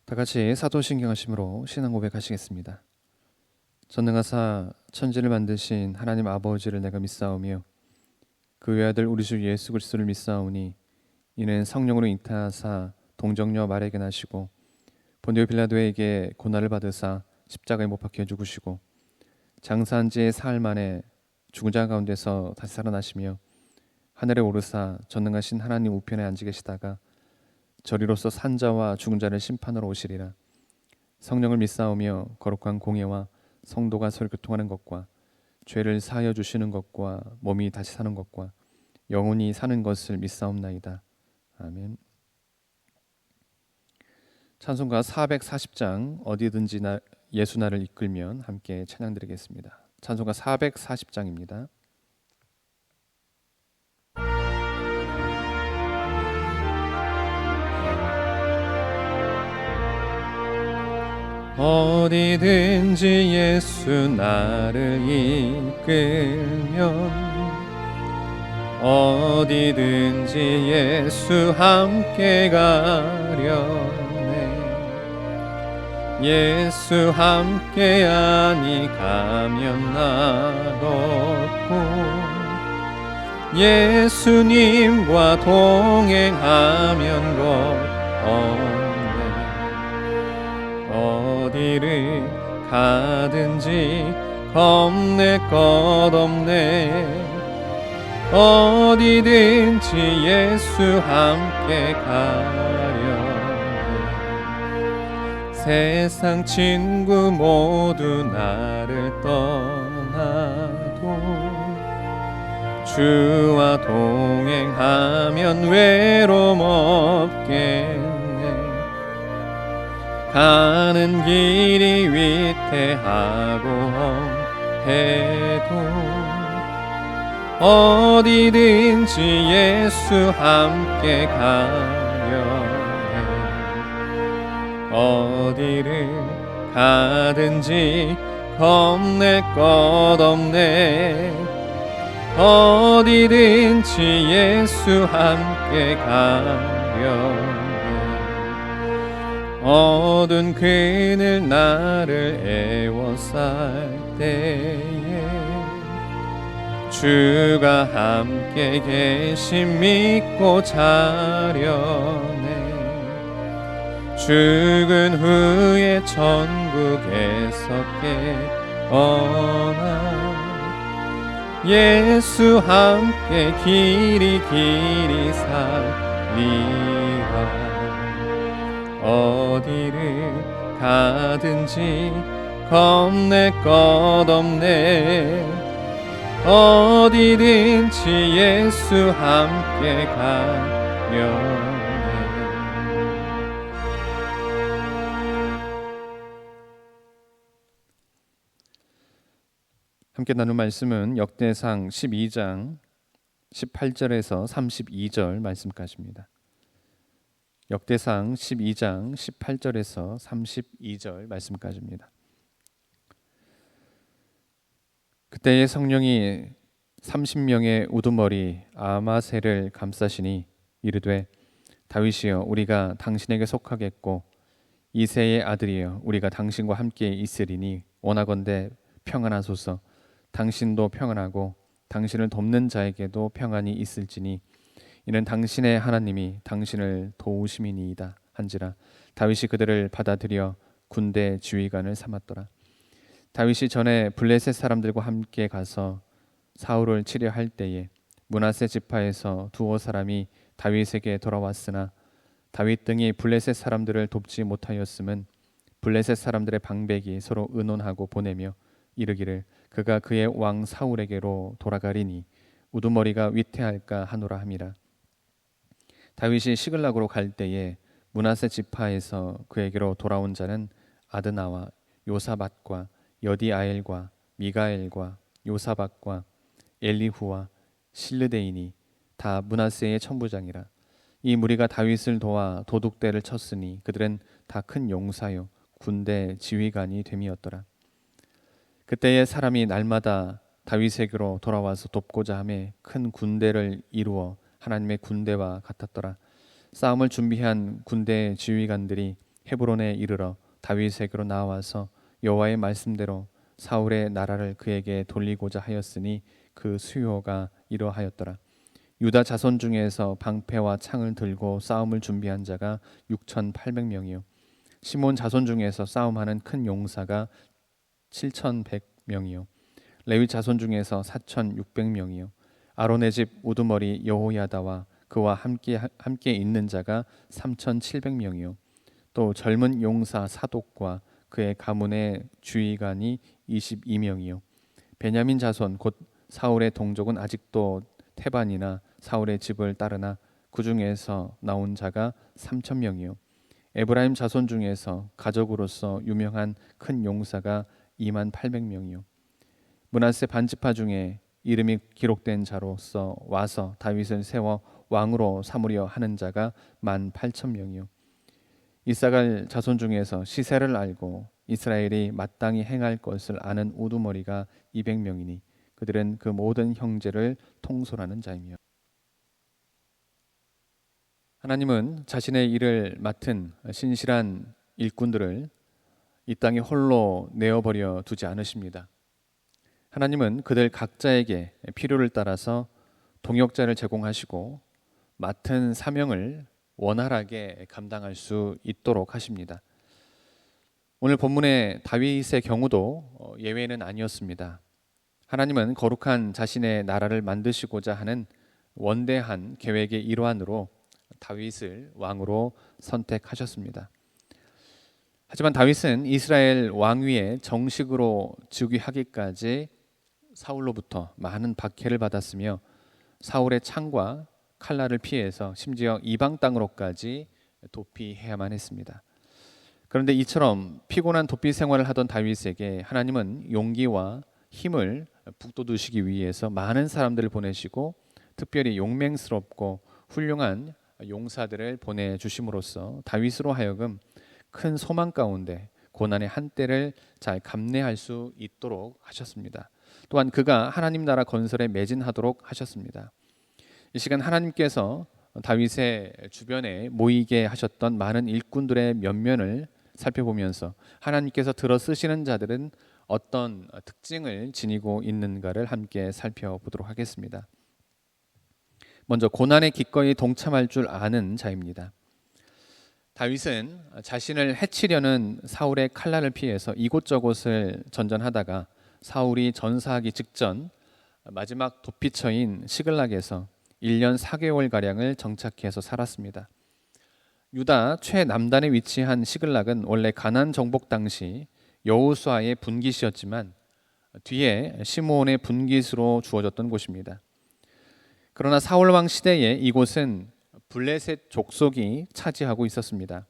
다 같이 사도신경 하심으로 신앙 고백하시겠습니다. 전능하사 천지를 만드신 하나님 아버지를 내가 믿사오며 그 외아들 우리 주 예수 그리스도를 믿사오니 이는 성령으로 잉태하사 동정녀 마리아에게 나시고 본디오 빌라도에게 고난을 받으사 십자가에 못 박혀 죽으시고 장사한 지 사흘 만에 죽은 자 가운데서 다시 살아나시며 하늘에 오르사 전능하신 하나님 우편에 앉아 계시다가 저리로서 산자와 죽은 자를 심판하러 오시리라. 성령을 믿사오며 거룩한 공예와 성도가 서로 교통하는 것과 죄를 사하여 주시는 것과 몸이 다시 사는 것과 영원히 사는 것을 믿사옵나이다. 아멘. 찬송가 440장 어디든지 예수 나를 이끌면 함께 찬양드리겠습니다. 찬송가 440장입니다. 어디든지 예수 나를 이끌면 어디든지 예수 함께 가려네. 예수 함께하니 가면 나롭고 예수님과 동행하면 겁 어디를 가든지 겁낼 것 없네. 어디든지 예수 함께 가려. 세상 친구 모두 나를 떠나도 주와 동행하면 외로움 없겠네. 가는 길이 위태하고 험해도 어디든지 예수 함께 가려네. 어디를 가든지 겁낼 것 없네. 어디든지 예수 함께 가려네. 어두운 그늘 나를 애워쌀 때에 주가 함께 계심 믿고 자려네. 죽은 후에 천국에서 깨어나 예수 함께 길이 살리라. 어디를 가든지 겁낼 것 없네. 어디든지 예수 함께 가려네. 함께 나눌 말씀은 역대상 12장 18절에서 32절 말씀까지입니다. 역대상 12장 18절에서 32절 말씀까지입니다. 그때의 성령이 30명의 우두머리 아마새를 감싸시니 이르되 다윗이여 우리가 당신에게 속하겠고 이새의 아들이여 우리가 당신과 함께 있으리니 원하건대 평안하소서. 당신도 평안하고 당신을 돕는 자에게도 평안이 있을지니 이는 당신의 하나님이 당신을 도우심이니이다 한지라. 다윗이 그들을 받아들여 군대 지휘관을 삼았더라. 다윗이 전에 블레셋 사람들과 함께 가서 사울을 치려 할 때에 므낫세 지파에서 두어 사람이 다윗에게 돌아왔으나 다윗 등이 블레셋 사람들을 돕지 못하였음은 블레셋 사람들의 방백이 서로 의논하고 보내며 이르기를 그가 그의 왕 사울에게로 돌아가리니 우두머리가 위태할까 하노라 함이라. 다윗이 시글락으로 갈 때에 므낫세 지파에서 그에게로 돌아온 자는 아드나와 요사밧과 여디아엘과 미가엘과 요사밧과 엘리후와 실르데인이 다 므낫세의 천부장이라. 이 무리가 다윗을 도와 도둑대를 쳤으니 그들은 다 큰 용사요 군대 지휘관이 됨이었더라. 그때의 사람이 날마다 다윗에게로 돌아와서 돕고자 하며 큰 군대를 이루어 하나님의 군대와 같았더라. 싸움을 준비한 군대 지휘관들이 헤브론에 이르러 다윗에게로 나와서 여호와의 말씀대로 사울의 나라를 그에게 돌리고자 하였으니 그 수요가 이러하였더라. 유다 자손 중에서 방패와 창을 들고 싸움을 준비한 자가 6,800명이요 시몬 자손 중에서 싸움하는 큰 용사가 7,100명이요 레위 자손 중에서 4,600명이요 아론의 집 우두머리 여호야다와 그와 함께 있는 자가 3,700명이요 또 젊은 용사 사독과 그의 가문의 주의관이 22명이요 베냐민 자손 곧 사울의 동족은 아직도 태반이나 사울의 집을 따르나 그 중에서 나온 자가 3,000명이요 에브라임 자손 중에서 가족으로서 유명한 큰 용사가 28,000명이요 므낫세 반지파 중에 이름이 기록된 자로서 와서 다윗을 세워 왕으로 삼으려 하는 자가 18,000명이요 이사갈 자손 중에서 시세를 알고 이스라엘이 마땅히 행할 것을 아는 우두머리가 200명이니 그들은 그 모든 형제를 통솔하는 자이며 하나님은 자신의 일을 맡은 신실한 일꾼들을 이 땅에 홀로 내어버려 두지 않으십니다. 하나님은 그들 각자에게 필요를 따라서 동역자를 제공하시고 맡은 사명을 원활하게 감당할 수 있도록 하십니다. 오늘 본문의 다윗의 경우도 예외는 아니었습니다. 하나님은 거룩한 자신의 나라를 만드시고자 하는 원대한 계획의 일환으로 다윗을 왕으로 선택하셨습니다. 하지만 다윗은 이스라엘 왕위에 정식으로 즉위하기까지 사울로부터 많은 박해를 받았으며 사울의 창과 칼날을 피해서 심지어 이방 땅으로까지 도피해야만 했습니다. 그런데 이처럼 피곤한 도피 생활을 하던 다윗에게 하나님은 용기와 힘을 북돋우시기 위해서 많은 사람들을 보내시고 특별히 용맹스럽고 훌륭한 용사들을 보내주심으로써 다윗으로 하여금 큰 소망 가운데 고난의 한때를 잘 감내할 수 있도록 하셨습니다. 또한 그가 하나님 나라 건설에 매진하도록 하셨습니다. 이 시간 하나님께서 다윗의 주변에 모이게 하셨던 많은 일꾼들의 면면을 살펴보면서 하나님께서 들어 쓰시는 자들은 어떤 특징을 지니고 있는가를 함께 살펴보도록 하겠습니다. 먼저 고난에 기꺼이 동참할 줄 아는 자입니다. 다윗은 자신을 해치려는 사울의 칼날을 피해서 이곳저곳을 전전하다가 사울이 전사하기 직전 마지막 도피처인 시글락에서 1년 4개월가량을 정착해서 살았습니다. 유다 최남단에 위치한 시글락은 원래 가나안 정복 당시 여호수아의 분깃이었지만 뒤에 시므온의 분깃으로 주어졌던 곳입니다. 그러나 사울 왕 시대에 이곳은 블레셋 족속이 차지하고 있었습니다.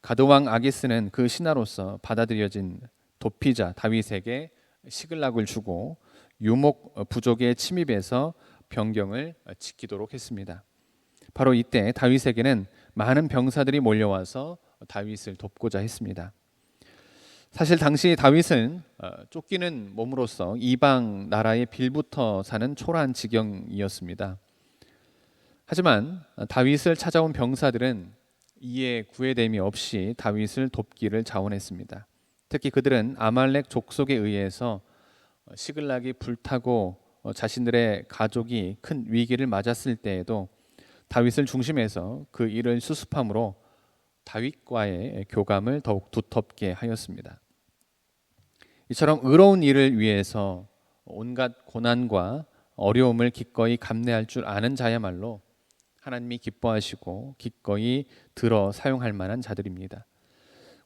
가드 왕 아기스는 그 신하로서 받아들여진 도피자 다윗에게 시글락을 주고 유목 부족의 침입에서 병경을 지키도록 했습니다. 바로 이때 다윗에게는 많은 병사들이 몰려와서 다윗을 돕고자 했습니다. 사실 당시 다윗은 쫓기는 몸으로서 이방 나라의 빌부터 사는 초라한 지경이었습니다. 하지만 다윗을 찾아온 병사들은 이에 구애됨이 없이 다윗을 돕기를 자원했습니다. 특히 그들은 아말렉 족속에 의해서 시글락이 불타고 자신들의 가족이 큰 위기를 맞았을 때에도 다윗을 중심해서 그 일을 수습함으로 다윗과의 교감을 더욱 두텁게 하였습니다. 이처럼 의로운 일을 위해서 온갖 고난과 어려움을 기꺼이 감내할 줄 아는 자야말로 하나님이 기뻐하시고 기꺼이 들어 사용할 만한 자들입니다.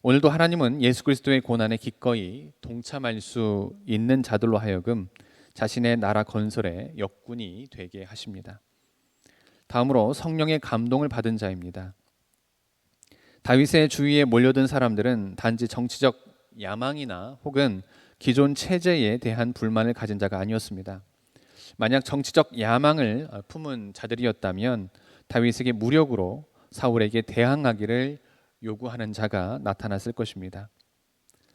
오늘도 하나님은 예수 그리스도의 고난에 기꺼이 동참할 수 있는 자들로 하여금 자신의 나라 건설에 역군이 되게 하십니다. 다음으로 성령의 감동을 받은 자입니다. 다윗의 주위에 몰려든 사람들은 단지 정치적 야망이나 혹은 기존 체제에 대한 불만을 가진 자가 아니었습니다. 만약 정치적 야망을 품은 자들이었다면 다윗에게 무력으로 사울에게 대항하기를 요구하는 자가 나타났을 것입니다.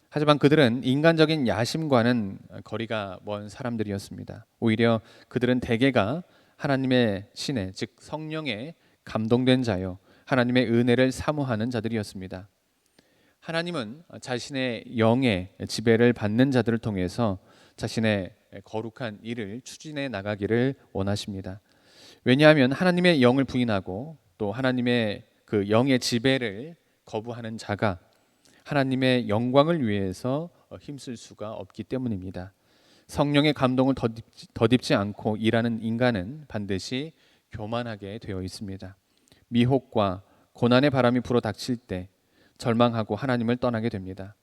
하지만 그들은 인간적인 야심과는 거리가 먼 사람들이었습니다. 오히려 그들은 대개가 하나님의 신에, 즉 성령에 감동된 자요 하나님의 은혜를 사모하는 자들이었습니다. 하나님은 자신의 영의 지배를 받는 자들을 통해서 자신의 거룩한 일을 추진해 나가기를 원하십니다. 왜냐하면 하나님의 영을 부인하고 또 하나님의 그 영의 지배를 거부하는 자가 하나님의 영광을 위해서 힘쓸 수가 없기 때문입니다. 성령의 감동을 덧입지 않고 일하는 인간은 반드시 교만하게 되어 있습니다. 미혹과 고난의 바람이 불어 닥칠 때 절망하고 하나님을 떠나게 됩니다.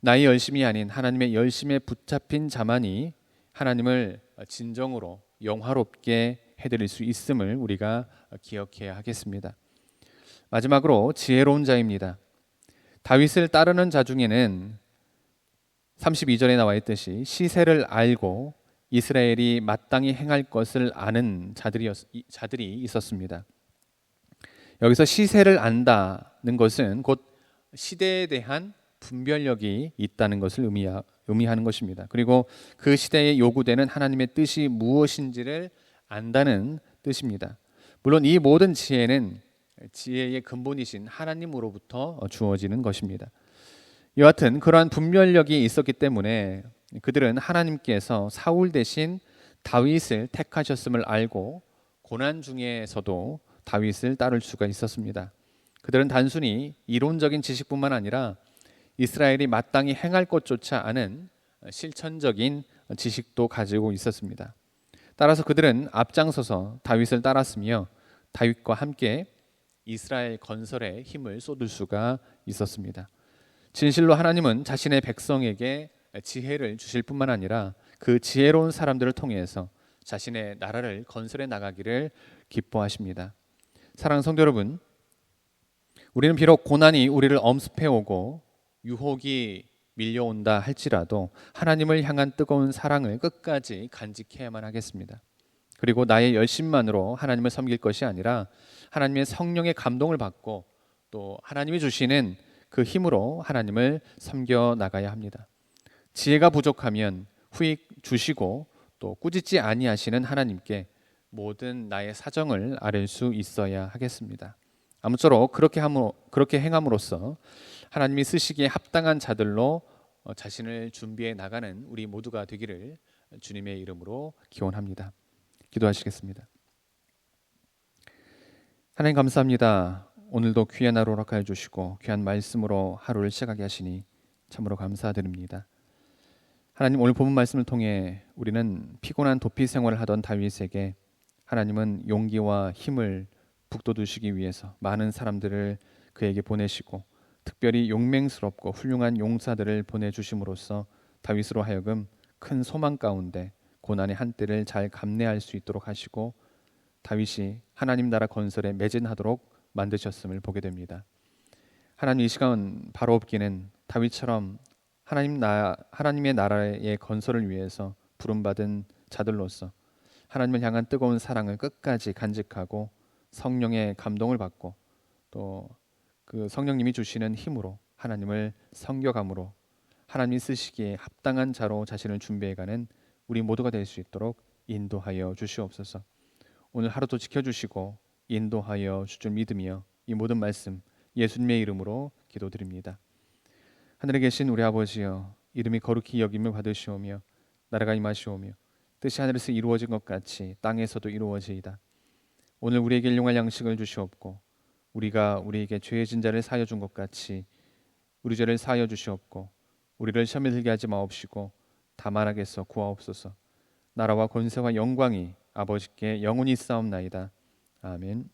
나의 열심이 아닌 하나님의 열심에 붙잡힌 자만이 하나님을 진정으로 영화롭게 해드릴 수 있음을 우리가 기억해야 하겠습니다. 마지막으로 지혜로운 자입니다. 다윗을 따르는 자 중에는 32절에 나와 있듯이 시세를 알고 이스라엘이 마땅히 행할 것을 아는 자들이 있었습니다. 여기서 시세를 안다는 것은 곧 시대에 대한 분별력이 있다는 것을 의미하는 것입니다. 그리고 그 시대에 요구되는 하나님의 뜻이 무엇인지를 안다는 뜻입니다. 물론 이 모든 지혜는 지혜의 근본이신 하나님으로부터 주어지는 것입니다. 여하튼 그러한 분별력이 있었기 때문에 그들은 하나님께서 사울 대신 다윗을 택하셨음을 알고 고난 중에서도 다윗을 따를 수가 있었습니다. 그들은 단순히 이론적인 지식뿐만 아니라 이스라엘이 마땅히 행할 것조차 아는 실천적인 지식도 가지고 있었습니다. 따라서 그들은 앞장서서 다윗을 따랐으며 다윗과 함께 이스라엘 건설에 힘을 쏟을 수가 있었습니다. 진실로 하나님은 자신의 백성에게 지혜를 주실 뿐만 아니라 그 지혜로운 사람들을 통해서 자신의 나라를 건설해 나가기를 기뻐하십니다. 사랑하는 성도 여러분, 우리는 비록 고난이 우리를 엄습해 오고 유혹이 밀려온다 할지라도 하나님을 향한 뜨거운 사랑을 끝까지 간직해야만 하겠습니다. 그리고 나의 열심만으로 하나님을 섬길 것이 아니라 하나님의 성령의 감동을 받고 또 하나님이 주시는 그 힘으로 하나님을 섬겨 나가야 합니다. 지혜가 부족하면 후익 주시고 또 꾸짖지 아니하시는 하나님께 모든 나의 사정을 아뢰 수 있어야 하겠습니다. 아무쪼록 그렇게 행함으로써 하나님이 쓰시기에 합당한 자들로 자신을 준비해 나가는 우리 모두가 되기를 주님의 이름으로 기원합니다. 기도하시겠습니다. 하나님 감사합니다. 오늘도 귀한 하루 허락하여 주시고 귀한 말씀으로 하루를 시작하게 하시니 참으로 감사드립니다. 하나님, 오늘 본문 말씀을 통해 우리는 피곤한 도피 생활을 하던 다윗에게 하나님은 용기와 힘을 북돋우시기 위해서 많은 사람들을 그에게 보내시고 특별히 용맹스럽고 훌륭한 용사들을 보내주심으로써 다윗으로 하여금 큰 소망 가운데 고난의 한때를 잘 감내할 수 있도록 하시고 다윗이 하나님 나라 건설에 매진하도록 만드셨음을 보게 됩니다. 하나님, 이 시간 바로 없기는 다윗처럼 하나님의 나라의 건설을 위해서 부름받은 자들로서 하나님을 향한 뜨거운 사랑을 끝까지 간직하고 성령의 감동을 받고 또 그 성령님이 주시는 힘으로 하나님을 섬겨감으로 하나님이 쓰시기에 합당한 자로 자신을 준비해가는 우리 모두가 될 수 있도록 인도하여 주시옵소서. 오늘 하루도 지켜주시고 인도하여 주줄 믿으며 이 모든 말씀 예수님의 이름으로 기도드립니다. 하늘에 계신 우리 아버지여, 이름이 거룩히 여김을 받으시오며 나라가 임하시오며 뜻이 하늘에서 이루어진 것 같이 땅에서도 이루어지이다. 오늘 우리에게 일용할 양식을 주시옵고 우리가 우리에게 죄의 진자를 사하여 준 것 같이 우리 죄를 사하여 주시옵고 우리를 시험에 들게 하지 마옵시고 다만 악에서 구하옵소서. 나라와 권세와 영광이 아버지께 영원히 있사옵나이다. 아멘.